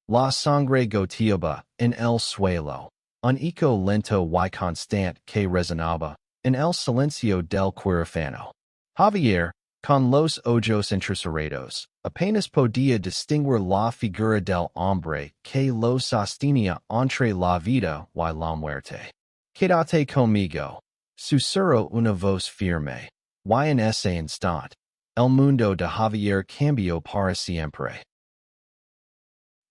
La sangre goteaba en el suelo, un eco lento y constante que resonaba en el silencio del quirófano. Javier, con los ojos entrecerrados, apenas podía distinguir la figura del hombre que lo sostenía entre la vida y la muerte. Quédate conmigo, susurró una voz firme, y en ese instante, el mundo de Javier cambió para siempre.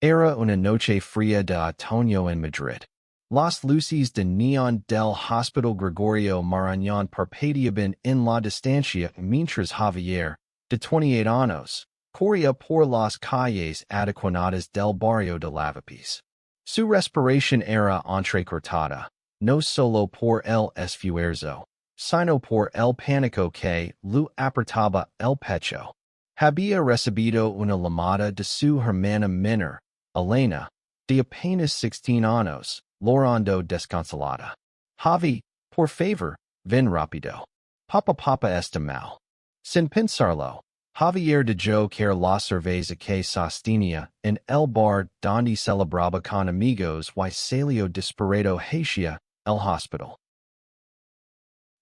Era una noche fría de otoño en Madrid. Las luces de neón del Hospital Gregorio Marañón parpadeaban en la distancia mientras Javier, de 28 años, corría por las calles adecuadas del barrio de Lavapiés. Su respiración era entrecortada, no solo por el esfuerzo, sino por el pánico que lo apretaba el pecho. Había recibido una llamada de su hermana menor, Elena, de apenas 16 años, llorando desconsolada. Javi, por favor, ven rápido. Papa está mal. Sin pensarlo, Javier dejó caer la cerveza que sostenía en el bar donde celebraba con amigos y salió disparado hacia el hospital.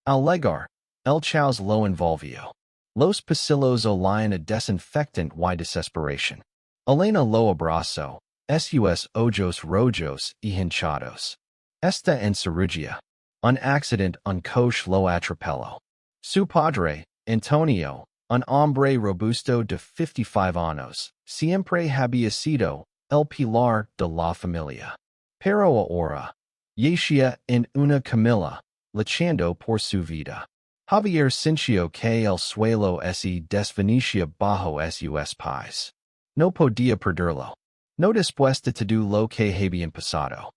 Al llegar, el caos lo envolvió. Los pasillos olían a desinfectant y desesperación. Elena lo abrazó, sus ojos rojos y hinchados. Está en cirugía. Un accidente un coche lo atropelló. Su padre, Antonio, un hombre robusto de 55 años, siempre había sido el pilar de la familia. Pero ahora, yacía en una camilla, luchando por su vida. Javier sintió que el suelo se desvanecía bajo sus pies. No podía perderlo. No después de todo lo que habían pasado.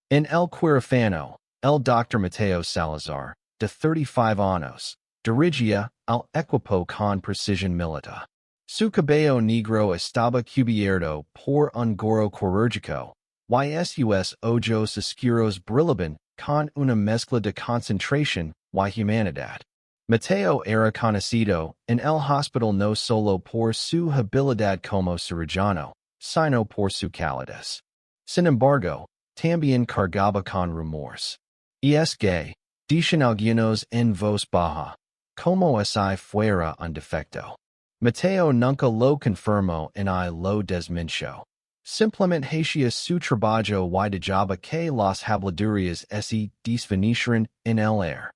En el quirófano, el Dr. Mateo Salazar, de 35 años, dirigía al equipo con precisión militar. Su cabello negro estaba cubierto por un gorro quirúrgico, y sus ojos oscuros brillaban con una mezcla de concentración y humanidad. Mateo era conocido en el hospital no solo por su habilidad como cirujano, sino por su calidez. Sin embargo, también cargaba con rumores. Y es que, dicen algunos en voz baja, como si fuera un defecto. Mateo nunca lo confirmó ni lo desmintió. Simplemente hacía su trabajo y dejaba que las habladurías se desvanecieran en el aire.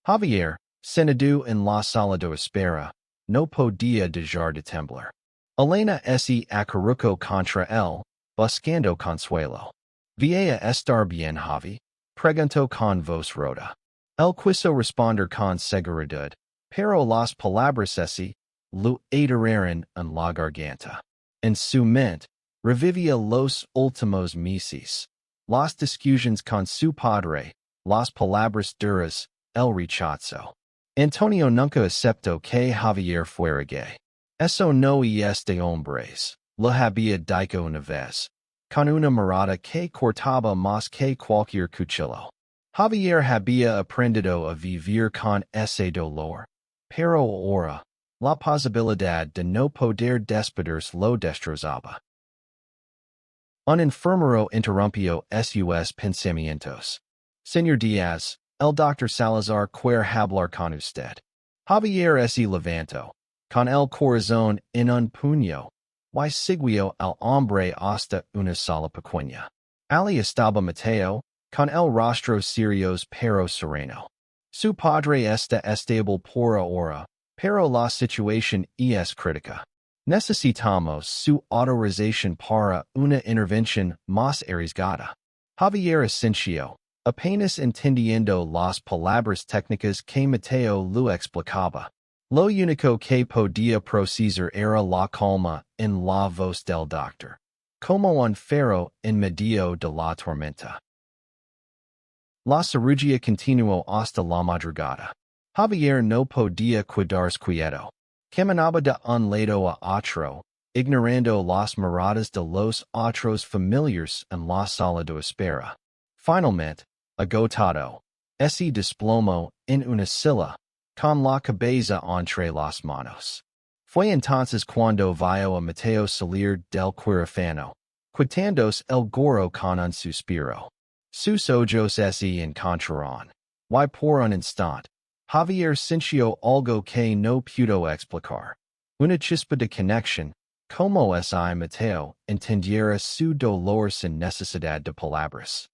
Javier, sentado en la sala de espera, no podía dejar de temblar. Elena se acurrucó contra él, buscando consuelo. ¿Va a estar bien, Javi? Preguntó con voz rota. Él quiso responder con seguridad, pero las palabras se lo atrajeron en la garganta. En su mente, revivía los últimos meses, las discusiones con su padre, las palabras duras, el rechazo. Antonio nunca aceptó que Javier fuera gay. Eso no es de hombres. Lo había dicho una vez, con una mirada que cortaba más que cualquier cuchillo. Javier había aprendido a vivir con ese dolor. Pero ahora, la posibilidad de no poder despedirse lo destrozaba. Un enfermero interrumpió sus pensamientos. Señor Díaz, el Dr. Salazar quiere hablar con usted. Javier se levantó, con el corazón en un puño, y siguió al hombre hasta una sala pequeña. Allí estaba Mateo, con el rostro serio pero sereno. Su padre está estable por ahora, pero la situación es crítica. Necesitamos su autorización para una intervención más arriesgada. Javier asintió, apenas entendiendo las palabras técnicas que Mateo lo explicaba. Lo único que podía procesar era la calma en la voz del doctor, como un faro en medio de la tormenta. La cirugía continuó hasta la madrugada. Javier no podía quedarse quieto. Caminaba de un lado a otro, ignorando las miradas de los otros familiares en la sala de espera. Finalmente, agotado, se desplomó en una silla, con la cabeza entre las manos. Fue entonces cuando vio a Mateo salir del quirófano, quitándose el gorro con un suspiro. Sus ojos se encontraron. Y por un instante, Javier sintió algo que no pudo explicar. Una chispa de conexión, como si Mateo entendiera su dolor sin necesidad de palabras.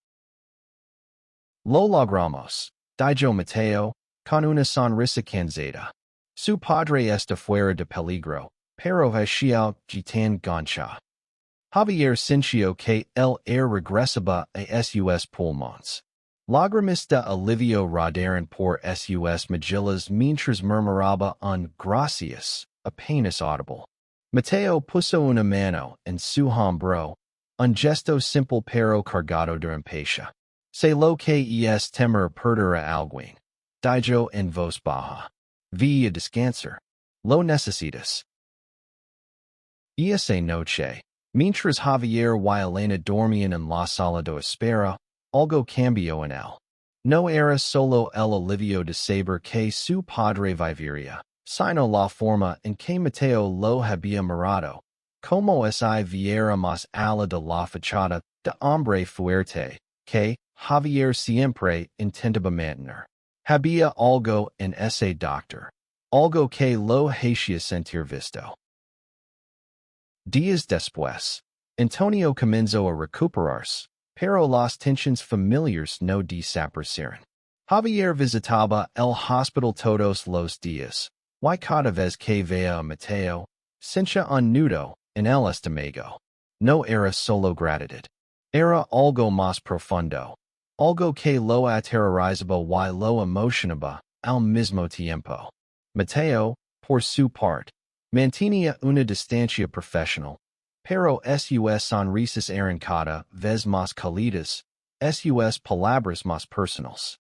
Lo logramos, dijo Mateo, con una sonrisa cansada. Su padre está fuera de peligro, pero hacía tan gancha. Javier sintió que el air regresaba a sus pulmones. Lágrimas de alivio rodaron por sus mejillas mientras murmuraba un gracias, apenas audible. Mateo puso una mano en su hombro, un gesto simple pero cargado de impaciencia. Sé lo que es temer perder a alguien, dijo en voz baja. Ve a descansar. Lo necesitas. Esa noche, mientras Javier y Elena dormían en la sala de espera, algo cambió en él. No era solo el alivio de saber que su padre viviría, sino la forma en que Mateo lo había mirado, como si viera más allá de la fachada de hombre fuerte, que Javier siempre intentaba mantener. Había algo en ese doctor, algo que lo hacía sentir visto. Días después, Antonio comenzó a recuperarse, pero las tensiones familiares no desaparecieron. Javier visitaba el hospital todos los días, y cada vez que veía a Mateo, sentía un nudo en el estómago. No era solo gratitud. Era algo más profundo, algo que lo aterrorizaba y lo emocionaba al mismo tiempo. Mateo, por su parte, mantenía una distancia profesional, pero sus sonrisas eran cada vez más cálidas, sus palabras más personales.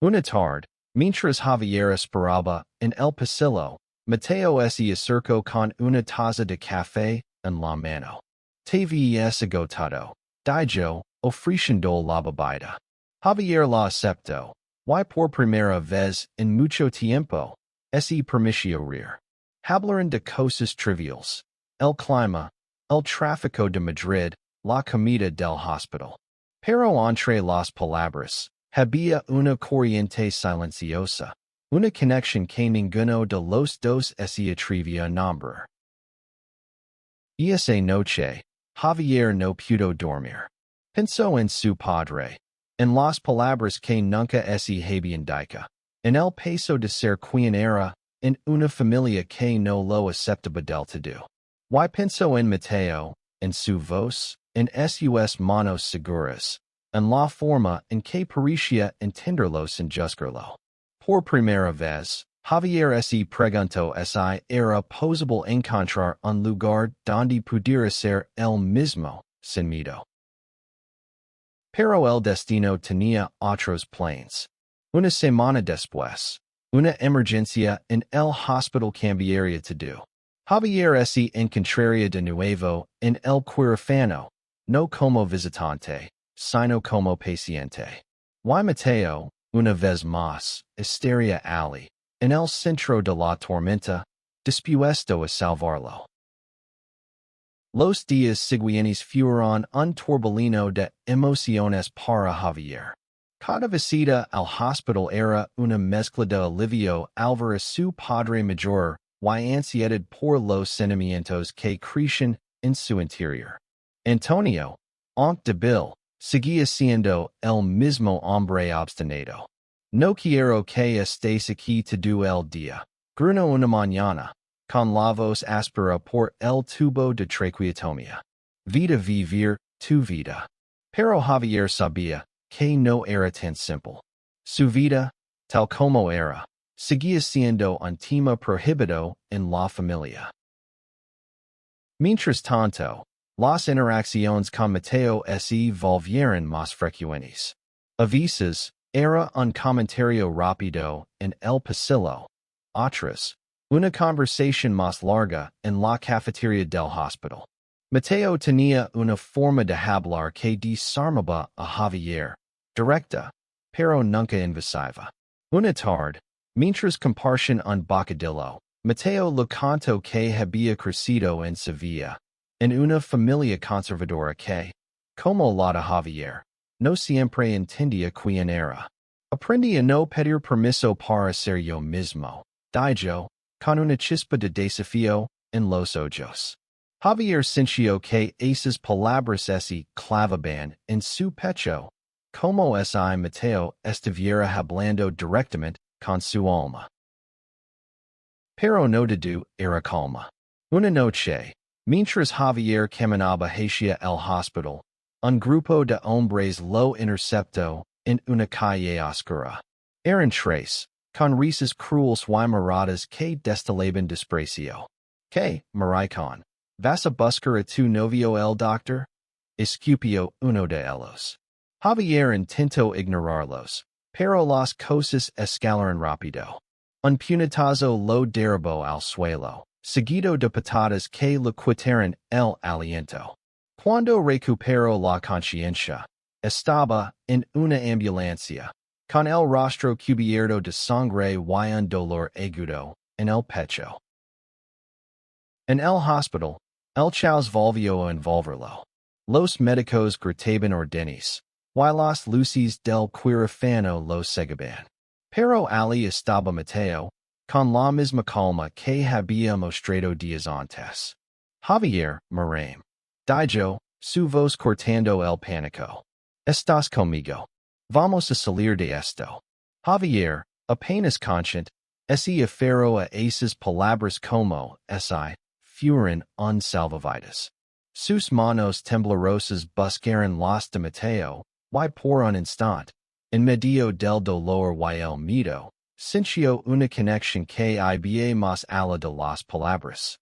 Una tarde, mientras Javier esperaba en el pasillo, Mateo se acercó con una taza de café en la mano. Te ves agotado, dijo, ofreciendo la bebida. Javier la aceptó, y por primera vez en mucho tiempo, se permitió reír. Hablaron de cosas triviales, el clima, el tráfico de Madrid, la comida del hospital. Pero entre las palabras, había una corriente silenciosa, una conexión que ninguno de los dos se atrevía a nombrar. Esa noche, Javier no pudo dormir. Pensó en su padre, en las palabras que nunca se habían dicho, en el peso de ser quien era, en una familia que no lo aceptaba del todo. Y pensó en Mateo, en su voz, en sus manos seguras, en la forma en que parecía entenderlo sin juzgarlo. Por primera vez, Javier se preguntó si era posible encontrar un lugar donde pudiera ser él mismo, sin miedo. Pero el destino tenía otros planes. Una semana después, una emergencia en el hospital cambiaría todo. Javier se encontraría de nuevo en el quirófano, no como visitante, sino como paciente. Y Mateo, una vez más, estaría allí, en el centro de la tormenta, dispuesto a salvarlo. Los días siguientes fueron un torbellino de emociones para Javier. Cada visita al hospital era una mezcla de alivio al ver a su padre mayor y ansiedad por los sentimientos que crecían en su interior. Antonio, aunque débil, seguía siendo el mismo hombre obstinado. No quiero que estés aquí todo el día, gruñó una mañana, con la voz áspera por el tubo de traqueotomía. Vida vivir tu vida. Pero Javier sabía que no era tan simple. Su vida, tal como era, seguía siendo un tema prohibido en la familia. Mientras tanto, las interacciones con Mateo se volvieron más frecuentes. A veces, era un comentario rápido en el pasillo. Otras, una conversación más larga en la cafetería del hospital. Mateo tenía una forma de hablar que desarmaba a Javier, directa, pero nunca invasiva. Una tarde, mientras compartían un bocadillo, Mateo lo canto que había crecido en Sevilla, en una familia conservadora que, como la de Javier, no siempre entendía quién era. Aprendí a no pedir permiso para ser yo mismo, dijo, con una chispa de desafío en los ojos. Javier sintió que esas palabras se clavaban en su pecho, como si Mateo estuviera hablando directamente con su alma. Pero no todo era calma. Una noche, mientras Javier caminaba hacia el hospital, un grupo de hombres lo interceptó en una calle oscura. Eran tres, con risas crueles y miradas que destilaban desprecio. ¿Qué, maricón? ¿Vas a buscar a tu novio el doctor? Escupió uno de ellos. Javier intentó ignorarlos, pero las cosas escalaron rápido. Un puñetazo lo derribó al suelo, seguido de patadas que le quitaron el aliento. Cuando recuperó la conciencia, estaba en una ambulancia, con el rostro cubierto de sangre y un dolor agudo en el pecho. En el hospital, el chaos volvió a envolverlo. Los médicos gritaban órdenes, y las luces del quirófano lo seguían. Pero allí estaba Mateo, con la misma calma que había mostrado días antes. Javier, mirame. Dijo, su voz cortando el pánico. ¿Estás conmigo? Vamos a salir de esto. Javier, apenas consciente, se aferró a esas palabras como si fueran unsalvavidas. Sus manos temblorosas buscaron las de Mateo, y por un instante, en medio del dolor y el miedo, sintió una conexión que iba más allá de las palabras.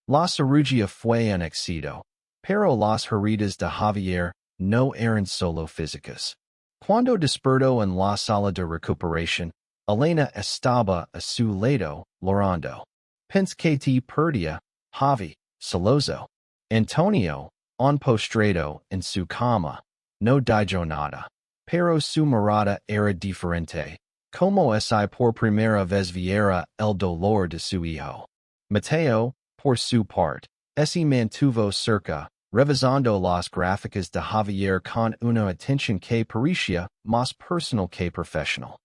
La cirugía fue un éxito, pero las heridas de Javier no eran solo físicas. Cuando despertó en la sala de recuperación, Elena estaba a su lado, llorando. Pensé que te perdía, Javi, celoso. Antonio, un postrado en su cama, no dijo nada, pero su mirada era diferente, como si por primera vez viera el dolor de su hijo. Mateo, por su parte, se mantuvo cerca, revisando las gráficas de Javier con una atención que parecía más personal que profesional.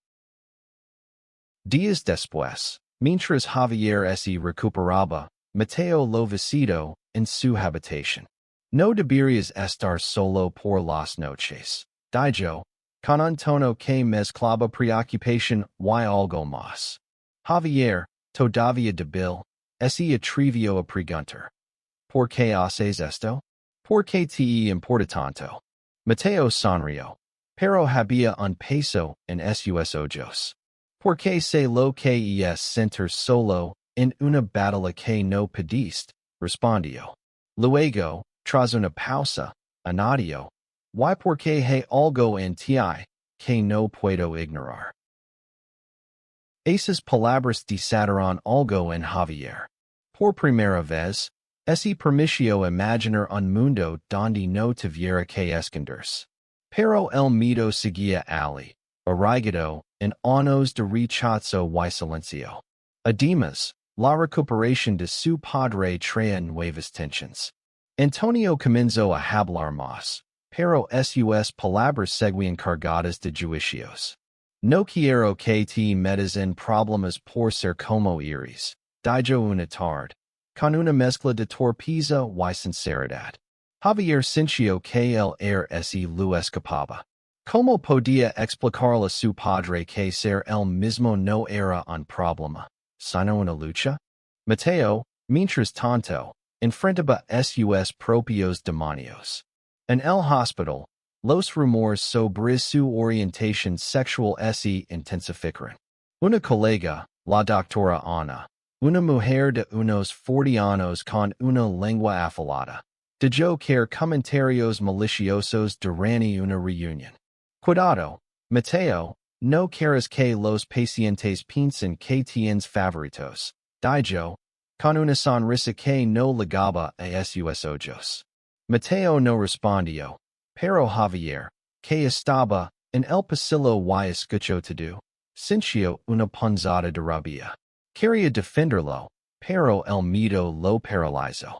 Días después, mientras Javier se recuperaba, Mateo lo visitó en su habitación. No deberías estar solo por las noches, dijo, con un tono que mezclaba preocupación y algo más. Javier, todavía débil, se atrevió a preguntar. ¿Por qué haces esto? ¿Por qué te importa tanto? Mateo sonrió, pero había un peso en sus ojos. Porque sé lo que es sentir solo en una batalla que no pediste, respondió. Luego, tras una pausa, añadió, y porque hay algo en ti que no puedo ignorar. Esas palabras desataron algo en Javier. Por primera vez, se permitió imaginar un mundo donde no tuviera que esconderse. Pero el miedo seguía allí, arraigado en años de rechazo y silencio. Además, la recuperación de su padre traía nuevas tensiones. Antonio comenzó a hablar más, pero sus palabras seguían cargadas de juicios. No quiero que te metas en problemas por ser como eres, dijo una tarde, con una mezcla de torpeza y sinceridad. Javier sintió que el air se lo escapaba. ¿Cómo podía explicarle a su padre que ser el mismo no era un problema, sino una lucha? Mateo, mientras tanto, enfrentaba sus propios demonios. En el hospital, los rumores sobre su orientación sexual se intensificaron. Una colega, la doctora Ana, una mujer de unos 40 años con una lengua afilada, dijo que comentarios maliciosos durante una reunión. Cuidado, Mateo, no quieres que los pacientes piensen que tienes favoritos, dijo, con una sonrisa que no ligaba a sus ojos. Mateo no respondió, pero Javier, que estaba en el pasillo y escuchó todo, sintió una punzada de rabia. quería defenderlo, pero el miedo lo paralizó.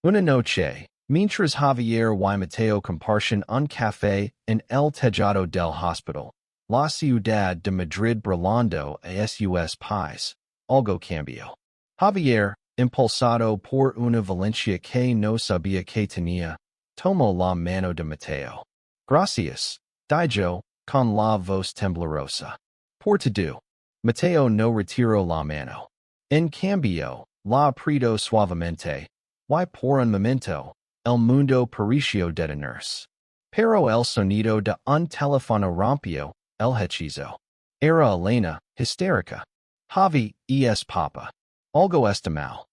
Una noche, mientras Javier y Mateo compartían un café en el tejado del hospital, la ciudad de Madrid brillando a sus pies, algo cambió. Javier, impulsado por una valencia que no sabía que tenía, tomó la mano de Mateo. Gracias, dijo, con la voz temblorosa. Por todo. Mateo no retiró la mano. En cambio, la apretó suavemente. Y por un momento, el mundo pareció detenerse. Pero el sonido de un teléfono rompió el hechizo. Era Elena, histérica. Javi, es papa. Algo está mal.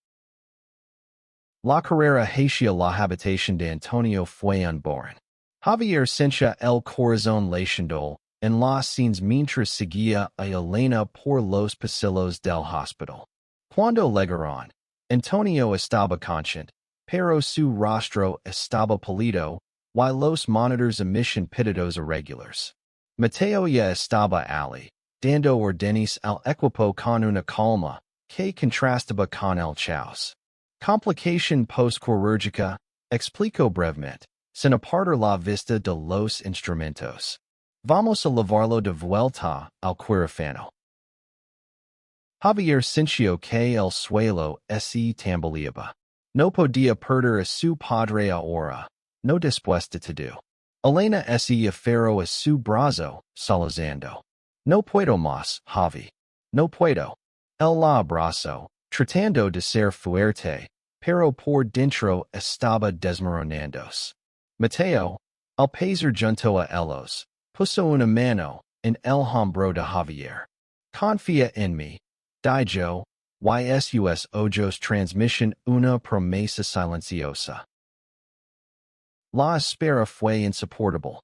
La carrera hacia la habitación de Antonio fue un borrón. Javier sentía el corazón latiendo en las scenes mientras seguía a Elena por los pasillos del hospital. Cuando llegaron, Antonio estaba consciente, pero su rostro estaba pálido, y los monitores emission pitidos irregulares. Mateo ya estaba allí, dando órdenes al equipo con una calma que contrastaba con el caos. Complicación postquirúrgica, explicó brevemente, sin apartar la vista de los instrumentos. Vamos a llevarlo de vuelta al quirófano. Javier sintió que el suelo se tambaleaba. No podía perder a su padre ahora, no después de todo. Elena se aferró a su brazo, sollozando. No puedo más, Javi. No puedo. Él la abrazó, tratando de ser fuerte, pero por dentro estaba desmoronándose. Mateo, al pasar junto a ellos, puso una mano en el hombro de Javier. Confía en mí, dijo, y sus ojos transmiten una promesa silenciosa. La espera fue insoportable.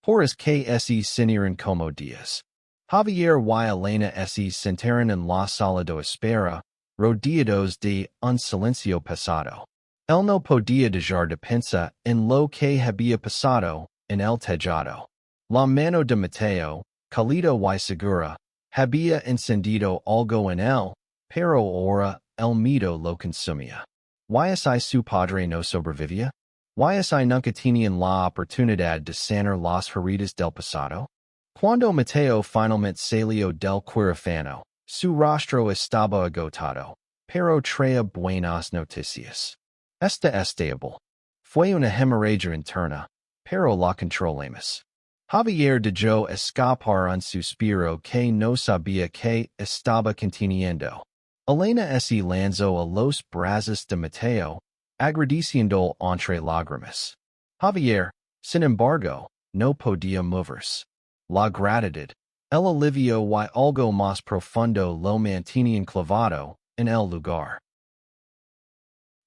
Horas que se sintieron como días. Javier y Elena se sentaron en la sala de espera, rodeados de un silencio pesado. Él no podía dejar de pensar en lo que había pasado en el tejado. La mano de Mateo, cálida y segura, había encendido algo en él, pero ahora el miedo lo consumía. ¿Y su padre no sobrevivía? ¿Y nunca tenían la oportunidad de sanar las heridas del pasado? Cuando Mateo finalmente salió del quirófano, su rostro estaba agotado, pero traía buenas noticias. Está estable. Fue una hemorragia interna, pero la controlamos. Javier dejó escapar un suspiro que no sabía que estaba conteniendo. Elena se lanzó a los brazos de Mateo, agradeciendo entre lágrimas. Javier, sin embargo, no podía moverse. La gratitud, el alivio y algo más profundo lo mantenían clavado en el lugar.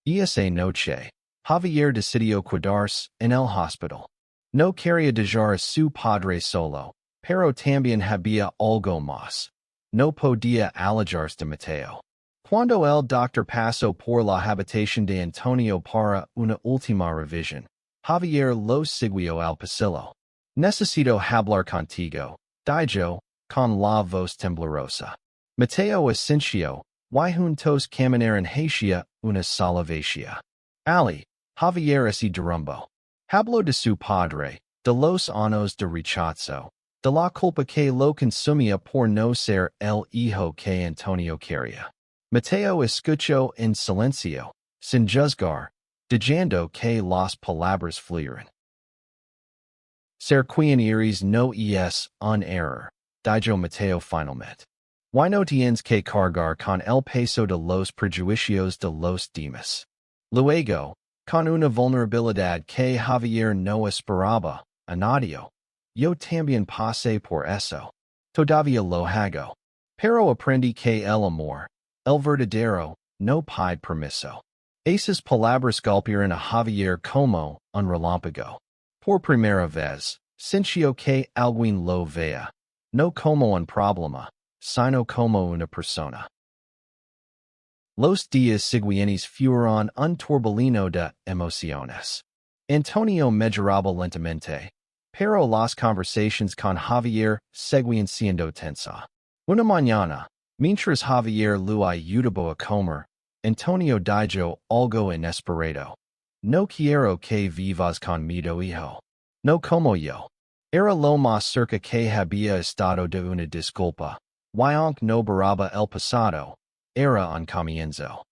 Esa noche, Javier decidió quedarse en el hospital. No quería dejar a su padre solo, pero también había algo más. No podía alejarse de Mateo. Cuando el doctor pasó por la habitación de Antonio para una última revisión, Javier lo siguió al pasillo. Necesito hablar contigo, dijo, con la voz temblorosa. Mateo asintió, y juntos caminaron hacia una sala vacía. Ali, Javier se derrumbó. Habló de su padre, de los años de rechazo, de la culpa que lo consumía por no ser el hijo que Antonio quería. Mateo escuchó en silencio, sin juzgar, dejando que las palabras fluyeran. Ser quien eres no es un error, dijo Mateo finalmente. Y no tienes que cargar con el peso de los prejuicios de los demás. Luego, con una vulnerabilidad que Javier no esperaba, añadió, yo también pasé por eso. Todavía lo hago. Pero aprendí que el amor, el verdadero, no pide permiso. Esas palabras golpearon a Javier como un relámpago. Por primera vez, sintió que alguien lo veía, no como un problema, sino como una persona. Los días siguientes fueron un torbellino de emociones. Antonio mejoraba lentamente, pero las conversaciones con Javier seguían siendo tensas. Una mañana, Mientras Javier lo ayudó a comer, Antonio dijo algo inesperado. No quiero que vivas conmigo, hijo. No como yo. Era lo más cerca que había estado de una disculpa. Y aunque no borraba el pasado, era un comienzo.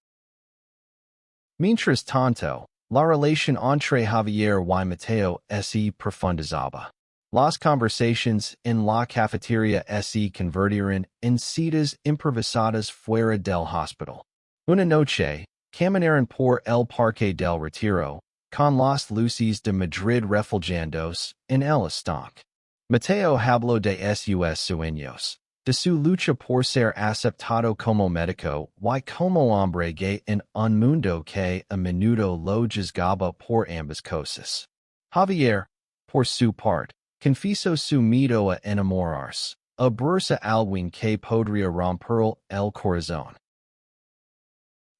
Mientras tanto, la relación entre Javier y Mateo se profundizaba. Las conversaciones en la cafetería se convirtieron en citas improvisadas fuera del hospital. Una noche, caminaron por el Parque del Retiro, con las luces de Madrid reflejándose en el estanque. Mateo habló de sus sueños, de su lucha por ser aceptado como médico y como hombre gay en un mundo que a menudo lo juzgaba por ambas cosas. Javier, por su parte, confesó su miedo a enamorarse, abrirse a alguien que podría romper el corazón.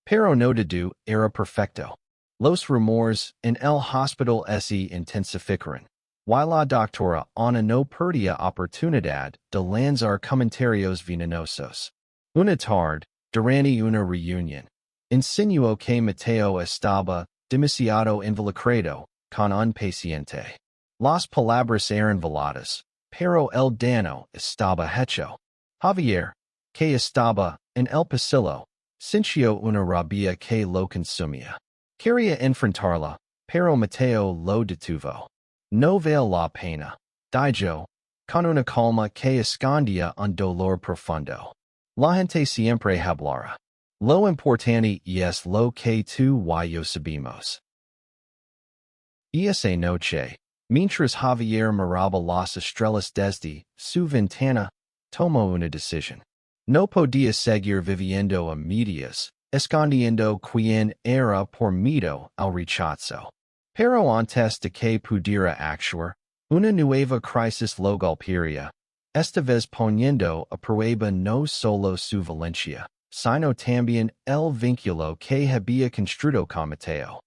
Pero no todo era perfecto. Los rumores en el hospital se intensificaron. Y la doctora Ana no perdía oportunidad de lanzar comentarios venenosos. Una tarde, durante una reunión, insinuó que Mateo estaba demasiado involucrado con un paciente. Las palabras eran veladas, pero el daño estaba hecho. Javier, que estaba en el pasillo, sintió una rabia que lo consumía. Quería enfrentarla, pero Mateo lo detuvo. No vale la pena, dijo, con una calma que escondía un dolor profundo. La gente siempre hablará. Lo importante es lo que tú y yo sabemos. Esa noche, mientras Javier miraba las estrellas desde su ventana, tomó una decisión. No podía seguir viviendo a medias, escondiendo quién era por miedo al rechazo. Pero antes de que pudiera actuar, una nueva crisis lo golpearía, esta vez poniendo a prueba no solo su valencia, sino también el vínculo que había construido con Mateo.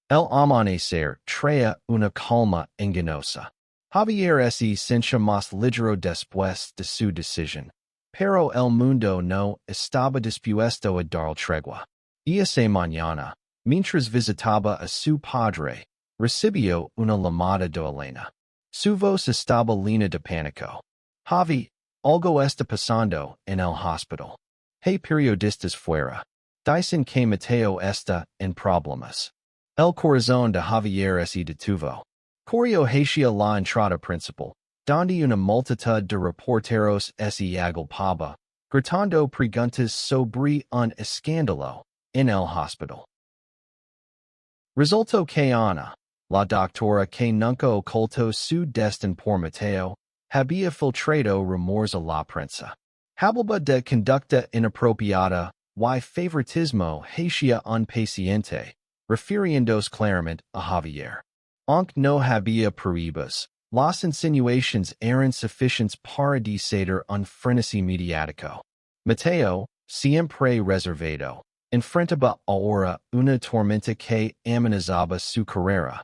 El amanecer traía una calma engañosa. Javier se sentía más ligero después de su decisión, pero el mundo no estaba dispuesto a dar tregua. Esa mañana, mientras visitaba a su padre, recibió una llamada de Elena. Su voz estaba llena de pánico. Javi, algo está pasando en el hospital. Hay periodistas fuera. Dicen que Mateo está en problemas. El corazón de Javier se detuvo. Corrió hacia la entrada principal, donde una multitud de reporteros se agolpaba, gritando preguntas sobre un escándalo en el hospital. Resultó que Ana, la doctora que nunca ocultó su destino por Mateo, había filtrado rumores a la prensa. Hablaba de conducta inapropiada y favoritismo hacia un paciente, refiriéndose claramente a Javier. Aunque no había pruebas, las insinuaciones eran suficientes para desatar un frenesí mediático. Mateo, siempre reservado, enfrentaba ahora una tormenta que amenazaba su carrera.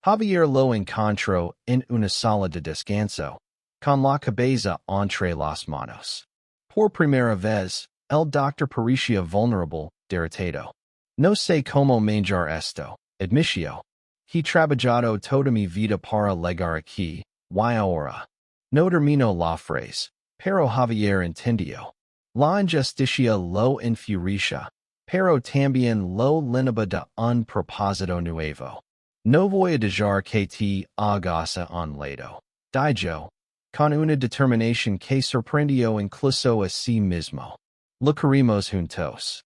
Javier lo encontró en una sala de descanso, con la cabeza entre las manos. Por primera vez, el doctor parecía vulnerable, derrotado. No sé cómo manjar esto, admitió. He trabajado toda mi vida para llegar aquí, y ahora. No terminó la frase, pero Javier entendió. La injusticia lo enfurecia, pero también lo llenaba de un propósito nuevo. No voy a dejar que te hagas a un lado, dijo, con una determinación que sorprendió incluso a sí mismo. Lucharemos juntos.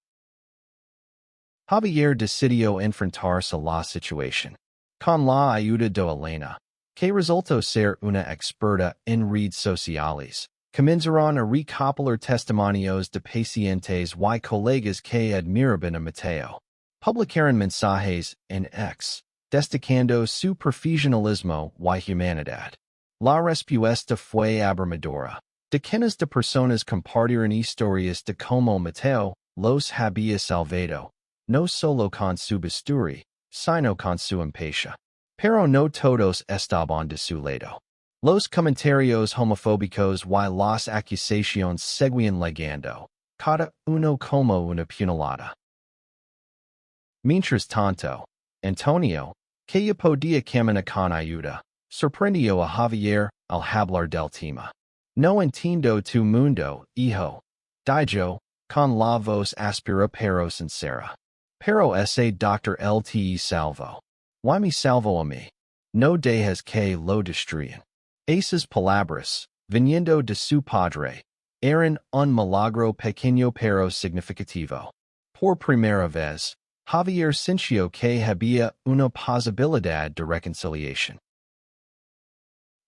Javier decidió enfrentarse a la situación. Con la ayuda de Elena, que resultó ser una experta en redes sociales, comenzaron a recopilar testimonios de pacientes y colegas que admiraban a Mateo. Publicaron mensajes en X, destacando su profesionalismo y humanidad. La respuesta fue abrumadora. Decenas de personas compartieron historias de cómo Mateo los había salvado, no solo con su bisturi, sino con su empatía. Pero no todos estaban de su lado. Los comentarios homofóbicos y las acusaciones seguían legando, cada uno como una puñalada. Mientras tanto, Antonio, que ya podía caminar con ayuda, sorprendió a Javier al hablar del tema. No entiendo tu mundo, hijo. Dijo, con la voz áspera pero sincera. Pero ese doctor te salvo. Why me salvo a mí? No dejas que lo destruyan. Esas palabras, viniendo de su padre, eran un milagro pequeño pero significativo. Por primera vez, Javier sintió que había una posibilidad de reconciliación.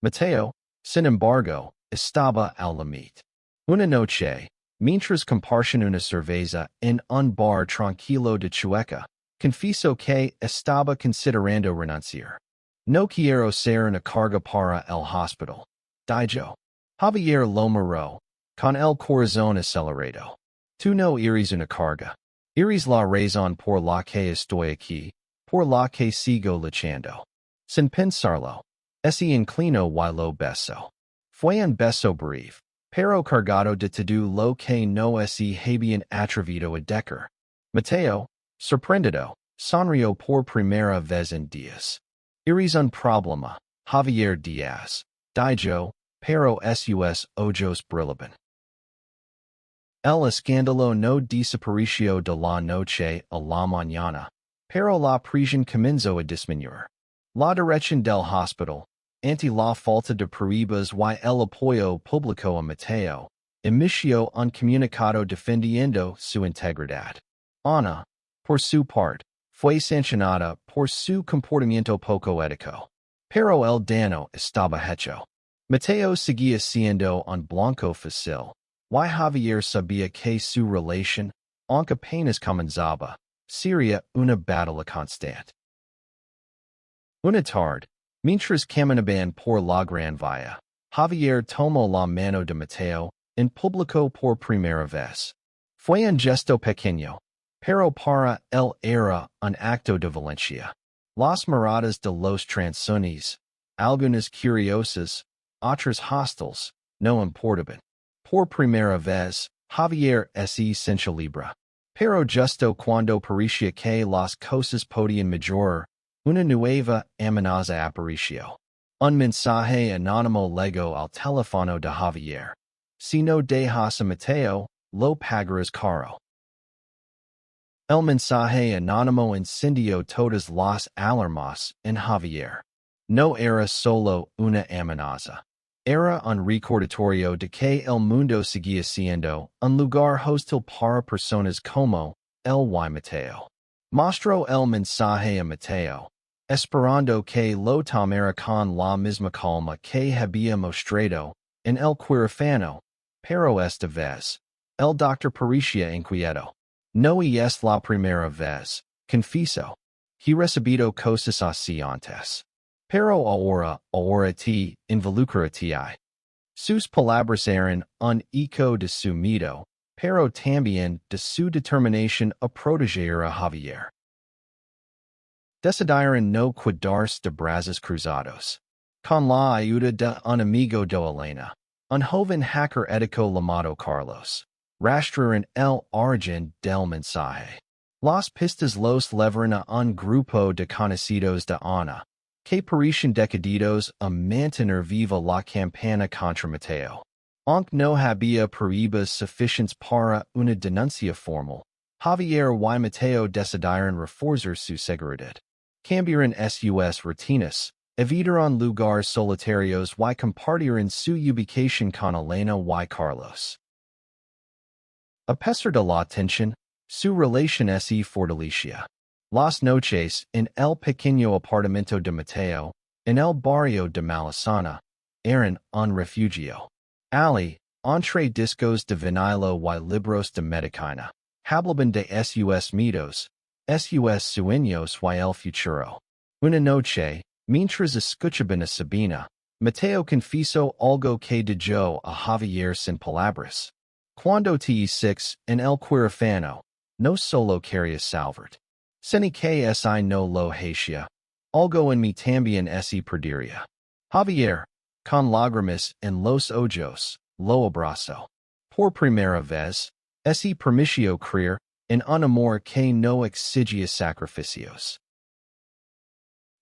Mateo, sin embargo, estaba al límite. Una noche, mientras compartían una cerveza en un bar tranquilo de Chueca, confesó que estaba considerando renunciar. No quiero ser una carga para el hospital, dijo. Javier lo miró, con el corazón acelerado. Tú no eres una carga. Eres la razón por la que estoy aquí, por la que sigo luchando. Sin pensarlo, ese inclinó y lo besó. Fue un beso breve, pero cargado de todo lo que no se habían atrevido a decir. Mateo, sorprendido, sonrió por primera vez en días. Eres un problema, Javier Díaz, dijo, pero sus ojos brillaban. El escándalo no desapareció de la noche a la mañana, pero la presión comenzó a disminuir. La dirección del hospital, ante la falta de pruebas y el apoyo público a Mateo, emitió un comunicado defendiendo su integridad. Ana, por su parte, fue sancionada por su comportamiento poco ético. Pero el daño estaba hecho. Mateo seguía siendo un blanco fácil. Y Javier sabía que su relación, aunque apenas comenzaba, sería una batalla constante. Una tarde, mientras caminaban por la gran vía, Javier tomó la mano de Mateo en público por primera vez. Fue un gesto pequeño, pero para él era un acto de valencia. Las miradas de los transeúntes, algunas curiosas, otras hostiles, no importaban. Por primera vez, Javier se sintió libre. Pero justo cuando parecía que las cosas podían mejorar, una nueva amenaza apareció. Un mensaje anónimo llegó al teléfono de Javier. Si no dejas a Mateo, lo pagarás caro. El mensaje anónimo encendió todas las alarmas en Javier. No era solo una amenaza. Era un recordatorio de que el mundo seguía siendo un lugar hostil para personas como él y Mateo. Mostró el mensaje a Mateo, esperando que lo tomara con la misma calma que había mostrado en el quirófano, pero esta vez, el doctor parecía inquieto. No es la primera vez, confieso. He recibido cosas así antes. Pero ahora te involucra ti. Sus palabras eran un eco de su miedo, pero también de su determinación a proteger a Javier. Decidieron no quedarse de brazos cruzados. Con la ayuda de un amigo de Elena, un joven hacker ético llamado Carlos, rastraron el origen del mensaje. Las pistas los llevaron a un grupo de conocidos de Ana, que parecían decididos a mantener viva la campana contra Mateo. Aunque no había pruebas suficientes para una denuncia formal, Javier y Mateo decidieron reforzar su seguridad. Cambiaron sus rutinas, evitaron lugares solitarios y compartieron su ubicación con Elena y Carlos. A pesar de la tensión, su relación se fortalecía. Las noches en el pequeño apartamento de Mateo, en el barrio de Malasana, eran un refugio. Ali, entre discos de vinilo y libros de medicina, hablaban de sus mitos, sus sueños y el futuro. Una noche, mientras escuchaban a Sabina, Mateo confesó algo que dijo a Javier sin palabras. Cuando te six en el quirófano, no solo quería salvarte. Seni que si no lo hacía, algo en mí también se perdería. Javier, con lágrimas en los ojos, lo abrazo. Por primera vez, ese permiso creer en un amor que no exigía sacrificios.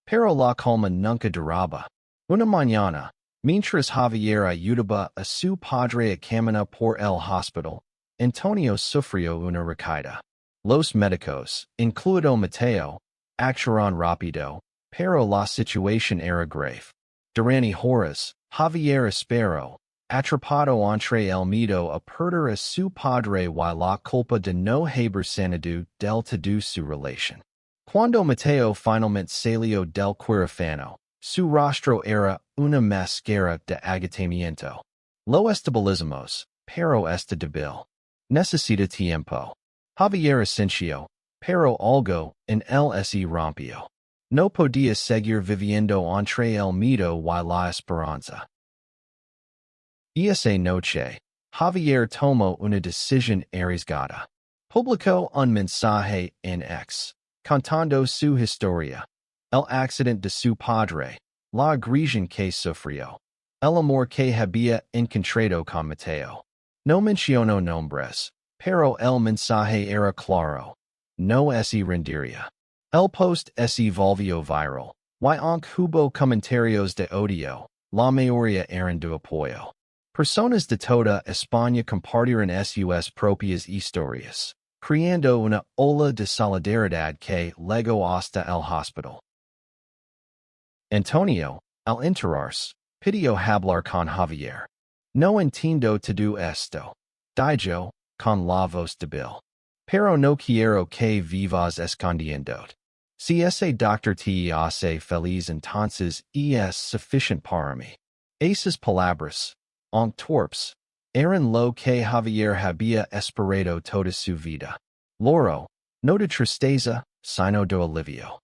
Pero la calma nunca duraba. Una mañana, mientras Javier ayudaba a su padre a caminar por el hospital, Antonio sufrió una recaída. Los médicos, incluido Mateo, actuaron rápido, pero la situación era grave. Durante horas, Javier esperó, atrapado entre el miedo a perder a su padre y la culpa de no haber sanado del todo su relación. Cuando Mateo finalmente salió del quirófano, su rostro era una máscara de agotamiento. Lo estabilizamos, pero está débil. Necesita tiempo. Javier asintió, pero algo en él se rompió. No podía seguir viviendo entre el miedo y la esperanza. Esa noche, Javier tomó una decisión arriesgada. Publicó un mensaje en X, contando su historia, el accidente de su padre, la agresión que sufrió, el amor que había encontrado con Mateo. No mencionó nombres, pero el mensaje era claro. No se rendiría. El post se volvió viral, y aunque hubo comentarios de odio, la mayoría eran de apoyo. Personas de toda España compartieron sus propias historias, creando una ola de solidaridad que llegó hasta el hospital. Antonio, al enterarse, pidió hablar con Javier. No entiendo todo esto, dijo, con la voz débil. Pero no quiero que vivas escondiendo. Si ese doctor te hace feliz entonces es suficiente para mí. Esas palabras, aunque torpes, eran lo que Javier había esperado toda su vida. Loro, no de tristeza, sino de alivio.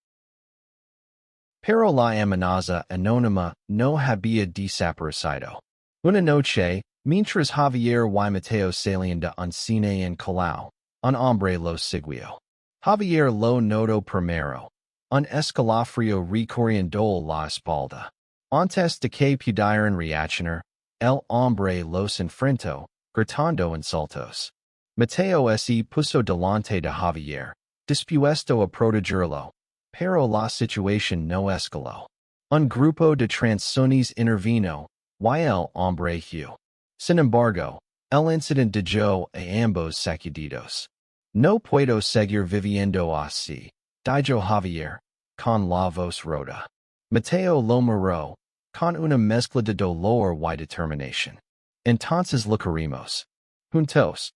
Pero la amenaza anónima no había desaparecido. Una noche, mientras Javier y Mateo salían de un cine en Callao, un hombre los siguió. Javier lo notó primero. Un escalofrío recorriendo la espalda. Antes de que pudieran reaccionar, el hombre los enfrentó, gritando insultos. Mateo se puso delante de Javier, dispuesto a protegerlo, pero la situación no escaló. Un grupo de transones intervino, y el hombre huyó. Sin embargo, el incidente dejó a ambos sacudidos. No puedo seguir viviendo así, dijo Javier, con la voz rota. Mateo lo miró, con una mezcla de dolor y determinación. Entonces lucharemos juntos.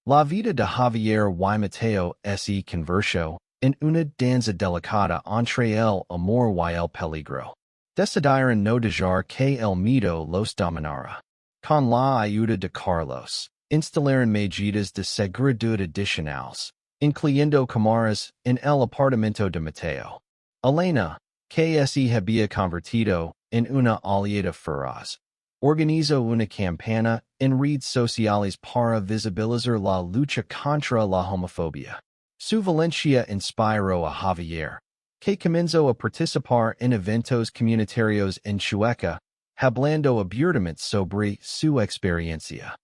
La vida de Javier y Mateo se convirtió en una danza delicada entre el amor y el peligro. Decidieron no dejar que el miedo los dominara. Con la ayuda de Carlos, instalaron medidas de seguridad adicionales, incluyendo cámaras en el apartamento de Mateo. Elena, que se había convertido en una aliada feroz, organizó una campaña en redes sociales para visibilizar la lucha contra la homofobia. Su valencia inspiró a Javier, que comenzó a participar en eventos comunitarios en Chueca, hablando abiertamente sobre su experiencia.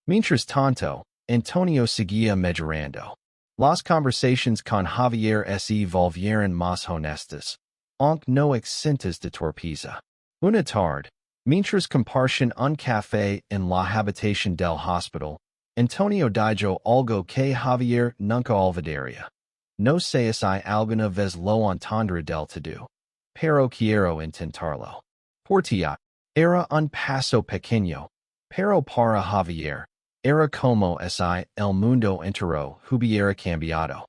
Mientras tanto, Antonio seguía mejorando. Las conversaciones con Javier se volvieron más honestas, aunque no exentas de torpeza. Una tarde, mientras compartían un café en la habitación del hospital, Antonio dijo algo que Javier nunca olvidaría. No sé si alguna vez lo entendré del todo, pero quiero intentarlo. Por ti, era un paso pequeño, pero para Javier, era como si el mundo entero hubiera cambiado.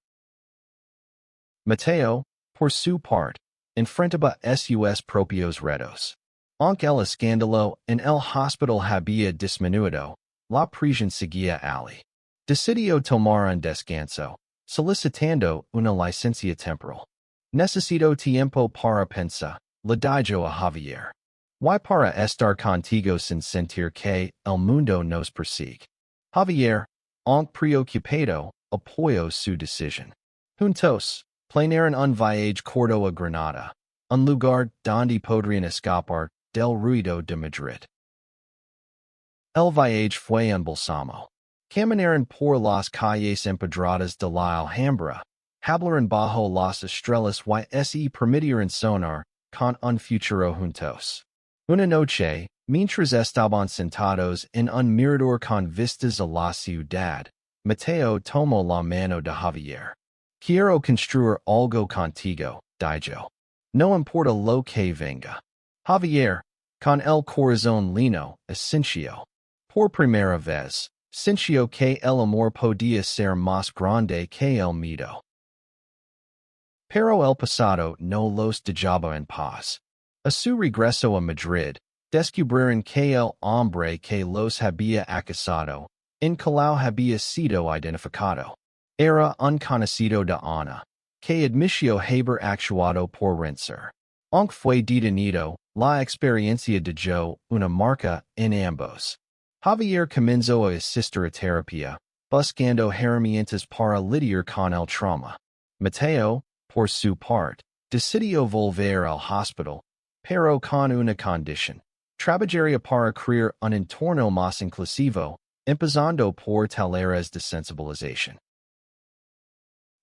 Mateo, por su parte, enfrentaba sus propios retos. Aunque el escándalo en el hospital había disminuido, la prisión seguía allí. Decidió tomar un descanso, solicitando una licencia temporal. Necesito tiempo para pensar, le dijo a Javier. Y para estar contigo sin sentir que el mundo nos persigue. Javier, aunque preocupado, apoyó su decisión. Juntos, planearon un viaje corto a Granada, un lugar donde podrían escapar del ruido de Madrid. El viaje fue un balsamo. Caminaron por las calles empedradas de la Alhambra, hablaron bajo las estrellas y se permitieron sonar con un futuro juntos. Una noche, mientras estaban sentados en un mirador con vistas a la ciudad, Mateo tomó la mano de Javier. Quiero construir algo contigo, dijo. No importa lo que venga. Javier, con el corazón lleno, asintió. Por primera vez, sintió que el amor podía ser más grande que el miedo. Pero el pasado no los dejaba en paz. A su regreso a Madrid, descubrieron que el hombre que los había acosado en Callao había sido identificado. Era un conocido de Ana, que admitió haber actuado por vencer. Aunque fue detenido, la experiencia dejó una marca en ambos. Javier comenzó a asistir a terapia, buscando herramientas para lidiar con el trauma. Mateo, por su parte, decidió volver al hospital, pero con una condición. Trabajaría para crear un entorno más inclusivo, empezando por talleres de sensibilización.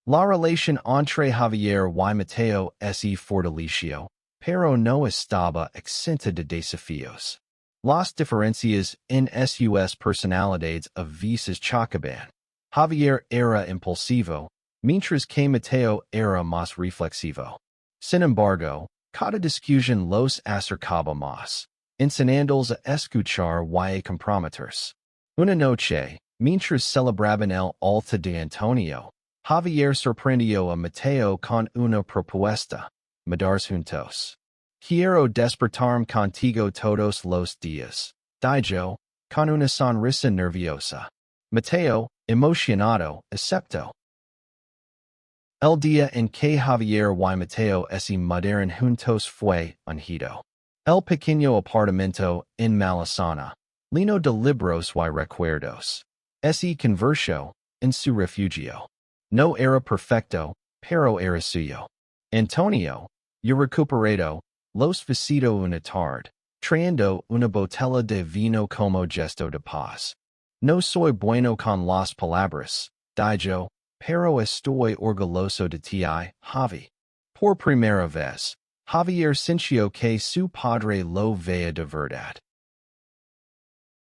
La relación entre Javier y Mateo se fortaleció, pero no estaba exenta de desafíos. Las diferencias en sus personalidades a veces chocaban. Javier era impulsivo, mientras que Mateo era más reflexivo. Sin embargo, cada discusión los acercaba más, enseñándolos a escuchar y a comprometerse. Una noche, mientras celebraban el altar de Antonio, Javier sorprendió a Mateo con una propuesta: mudarse juntos. Quiero despertarme contigo todos los días, dijo, con una sonrisa nerviosa. Mateo, emocionado, aceptó. El día en que Javier y Mateo se mudaron juntos fue un hito. El pequeño apartamento en Malesana, lleno de libros y recuerdos, se convirtió en su refugio. No era perfecto, pero era suyo. Antonio, ya recuperado, los visitó una tarde, trayendo una botella de vino como gesto de paz. No soy bueno con las palabras, dijo, pero estoy orgulloso de ti, Javi. Por primera vez, Javier sintió que su padre lo veía de verdad.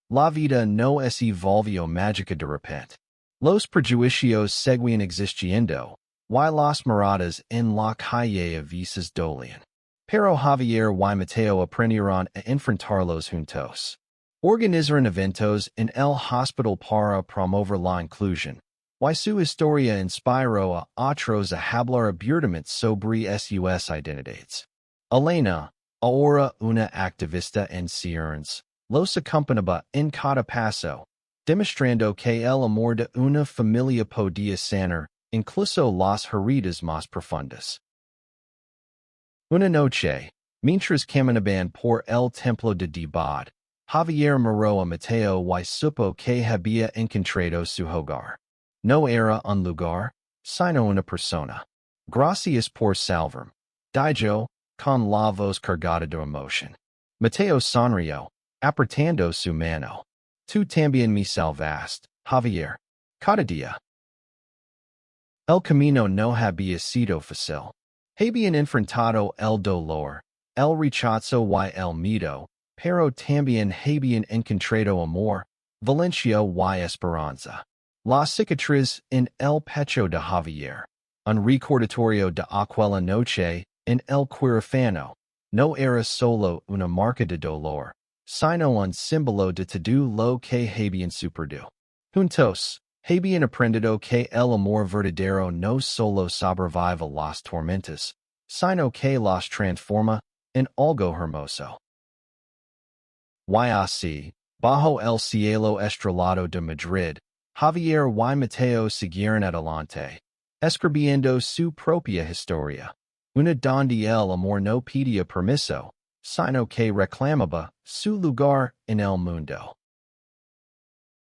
La vida no se volvió mágica de repente. Los prejuicios seguían existiendo, y las miradas en la calle a veces dolían. Pero Javier y Mateo aprendieron a enfrentarlos juntos. Organizaron eventos en el hospital para promover la inclusión, y su historia inspiró a otros a hablar abiertamente sobre sus identidades. Elena, ahora una activista en ciernes, los acompañaba en cada paso, demostrando que el amor de una familia podía sanar incluso las heridas más profundas. Una noche, mientras caminaban por el templo de Deidad, Javier miró a Mateo y supo que había encontrado su hogar. No era un lugar, sino una persona. Gracias por salvarme, dijo, con la voz cargada de emoción. Mateo sonrió, apretando su mano. Tú también me salvaste, Javier. Cada día. El camino no había sido fácil. Habían enfrentado el dolor, el rechazo y el miedo, pero también habían encontrado amor, valencia y esperanza. La cicatriz en el pecho de Javier, un recordatorio de aquella noche en el quirófano, no era solo una marca de dolor, sino un símbolo de todo lo que habían superado. Juntos, habían aprendido que el amor verdadero no solo sobrevive las tormentas, sino que las transforma en algo hermoso. Y así, bajo el cielo estrellado de Madrid, Javier y Mateo siguieron adelante, escribiendo su propia historia, una donde el amor no pedía permiso, sino que reclamaba su lugar en el mundo.